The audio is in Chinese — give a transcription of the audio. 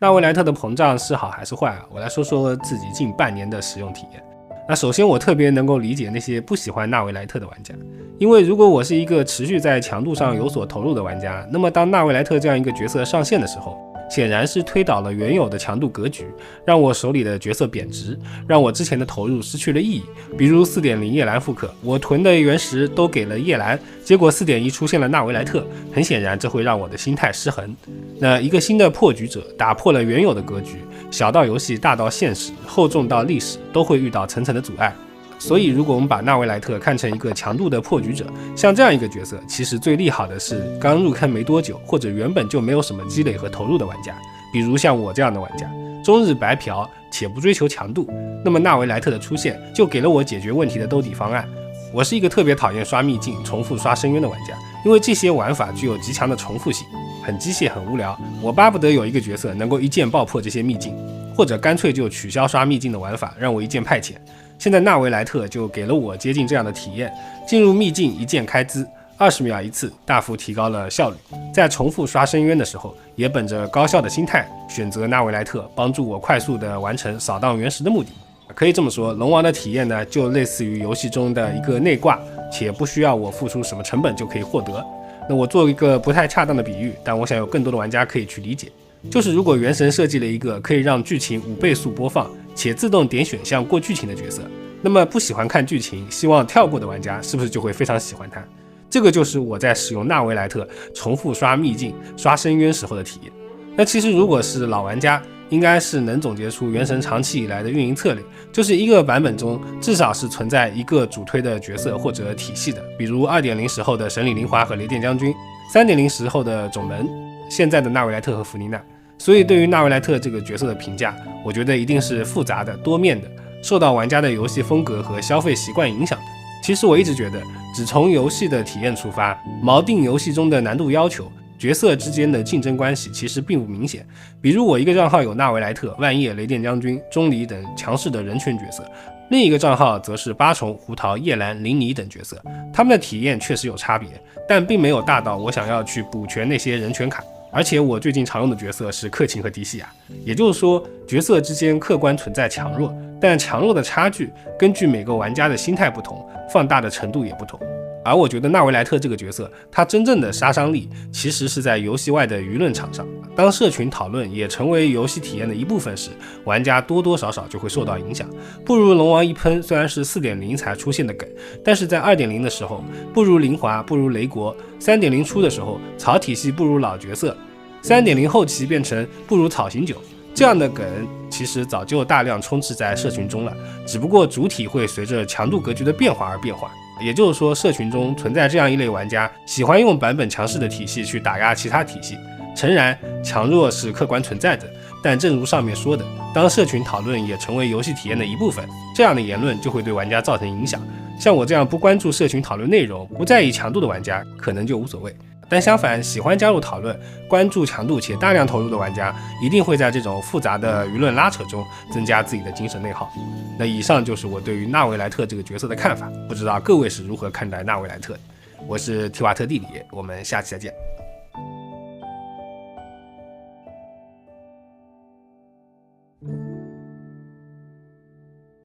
纳维莱特的膨胀是好还是坏啊？我来说说自己近半年的使用体验。那首先我特别能够理解那些不喜欢纳维莱特的玩家，因为如果我是一个持续在强度上有所投入的玩家，那么当纳维莱特这样一个角色上线的时候，显然是推倒了原有的强度格局，让我手里的角色贬值，让我之前的投入失去了意义。比如 4.0 夜兰复刻，我囤的原石都给了夜兰，结果 4.1 出现了纳维莱特，很显然这会让我的心态失衡。那一个新的破局者打破了原有的格局，小到游戏，大到现实，厚重到历史，都会遇到层层的阻碍。所以如果我们把纳维莱特看成一个强度的破局者，像这样一个角色，其实最利好的是刚入坑没多久，或者原本就没有什么积累和投入的玩家，比如像我这样的玩家，终日白嫖且不追求强度，那么纳维莱特的出现就给了我解决问题的兜底方案。我是一个特别讨厌刷秘境、重复刷深渊的玩家，因为这些玩法具有极强的重复性，很机械很无聊，我巴不得有一个角色能够一键爆破这些秘境，或者干脆就取消刷秘境的玩法，让我一键派遣。现在纳维莱特就给了我接近这样的体验，进入秘境一键开资，20秒一次，大幅提高了效率。在重复刷深渊的时候，也本着高效的心态选择纳维莱特，帮助我快速的完成扫荡原石的目的。可以这么说，龙王的体验呢，就类似于游戏中的一个内挂，且不需要我付出什么成本就可以获得。那我做一个不太恰当的比喻，但我想有更多的玩家可以去理解，就是如果原神设计了一个可以让剧情5倍速播放且自动点选项过剧情的角色，那么不喜欢看剧情希望跳过的玩家是不是就会非常喜欢它？这个就是我在使用纳维莱特重复刷秘境刷深渊时候的体验。那其实如果是老玩家，应该是能总结出原神长期以来的运营策略，就是一个版本中至少是存在一个主推的角色或者体系的，比如 2.0 时候的神里灵华和雷电将军， 3.0 时候的种门，现在的纳维莱特和弗妮娜。所以对于纳维莱特这个角色的评价，我觉得一定是复杂的、多面的，受到玩家的游戏风格和消费习惯影响的。其实我一直觉得，只从游戏的体验出发，锚定游戏中的难度要求，角色之间的竞争关系其实并不明显。比如我一个账号有纳维莱特、万叶、雷电将军、钟离等强势的人权角色，另一个账号则是八重、胡桃、叶兰、林妮等角色，他们的体验确实有差别，但并没有大到我想要去补全那些人权卡。而且我最近常用的角色是克勤和迪西亚，也就是说角色之间客观存在强弱，但强弱的差距根据每个玩家的心态不同，放大的程度也不同。而我觉得纳维莱特这个角色，他真正的杀伤力其实是在游戏外的舆论场上。当社群讨论也成为游戏体验的一部分时，玩家多多少少就会受到影响。不如龙王一喷虽然是 4.0 才出现的梗，但是在 2.0 的时候，不如灵华，不如雷国， 3.0 出的时候，草体系不如老角色， 3.0 后期变成不如草行酒，这样的梗其实早就大量充斥在社群中了，只不过主体会随着强度格局的变化而变化。也就是说，社群中存在这样一类玩家，喜欢用版本强势的体系去打压其他体系。诚然，强弱是客观存在的，但正如上面说的，当社群讨论也成为游戏体验的一部分，这样的言论就会对玩家造成影响。像我这样不关注社群讨论内容、不在意强度的玩家，可能就无所谓。但相反，喜欢加入讨论、关注强度且大量投入的玩家，一定会在这种复杂的舆论拉扯中增加自己的精神内耗。那以上就是我对于纳维莱特这个角色的看法，不知道各位是如何看待纳维莱特的？我是提瓦特地理，我们下期再见。